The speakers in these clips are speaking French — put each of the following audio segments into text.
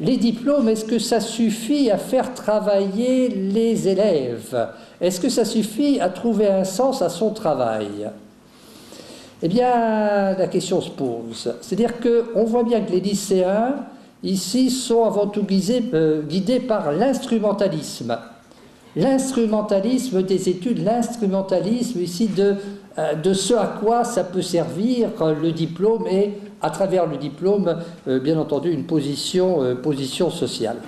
les diplômes, est-ce que ça suffit à faire travailler les élèves? Est-ce que ça suffit à trouver un sens à son travail? Eh bien, la question se pose. C'est-à-dire qu'on voit bien que les lycéens, ici, sont avant tout guidés par l'instrumentalisme. L'instrumentalisme des études, l'instrumentalisme ici de ce à quoi ça peut servir le diplôme et, à travers le diplôme, bien entendu, une position sociale.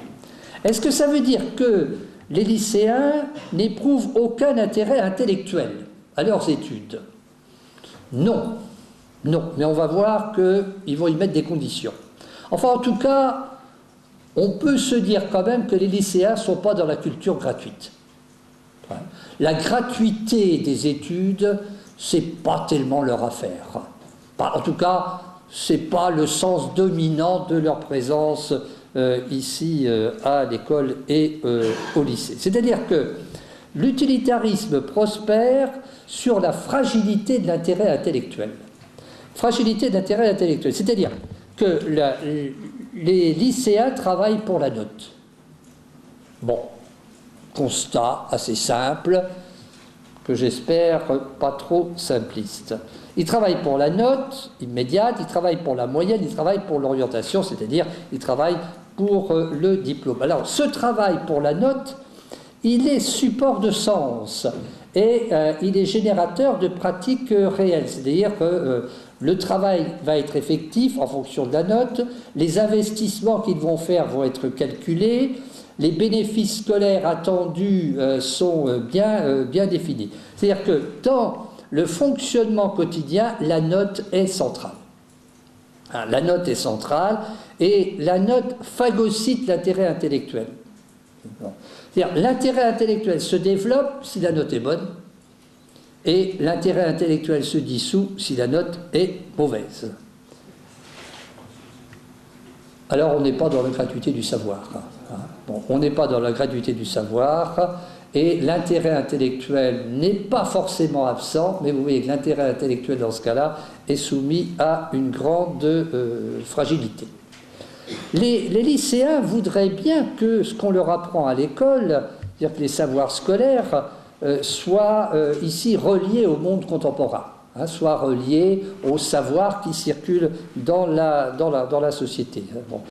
Est-ce que ça veut dire que les lycéens n'éprouvent aucun intérêt intellectuel à leurs études? Non, non, mais on va voir qu'ils vont y mettre des conditions. Enfin, en tout cas, on peut se dire quand même que les lycéens ne sont pas dans la culture gratuite. La gratuité des études, c'est pas tellement leur affaire. En tout cas, c'est pas le sens dominant de leur présence ici à l'école et au lycée. C'est-à-dire que l'utilitarisme prospère sur la fragilité de l'intérêt intellectuel. Fragilité d'intérêt intellectuel, c'est-à-dire que les lycéens travaillent pour la note. Bon, constat assez simple, que j'espère pas trop simpliste. Ils travaillent pour la note immédiate, ils travaillent pour la moyenne, ils travaillent pour l'orientation, c'est-à-dire ils travaillent pour le diplôme. Alors, ce travail pour la note, il est support de sens et il est générateur de pratiques réelles, c'est-à-dire que le travail va être effectif en fonction de la note, les investissements qu'ils vont faire vont être calculés, les bénéfices scolaires attendus sont bien définis. C'est-à-dire que dans le fonctionnement quotidien, la note est centrale. La note est centrale et la note phagocyte l'intérêt intellectuel. C'est-à-dire l'intérêt intellectuel se développe si la note est bonne et l'intérêt intellectuel se dissout si la note est mauvaise. Alors on n'est pas dans la gratuité du savoir. Bon, on n'est pas dans la gratuité du savoir et l'intérêt intellectuel n'est pas forcément absent, mais vous voyez que l'intérêt intellectuel dans ce cas-là est soumis à une grande fragilité. Les lycéens voudraient bien que ce qu'on leur apprend à l'école, c'est-à-dire que les savoirs scolaires, soient ici reliés au monde contemporain, soient reliés aux savoirs qui circulent dans la société. Bon.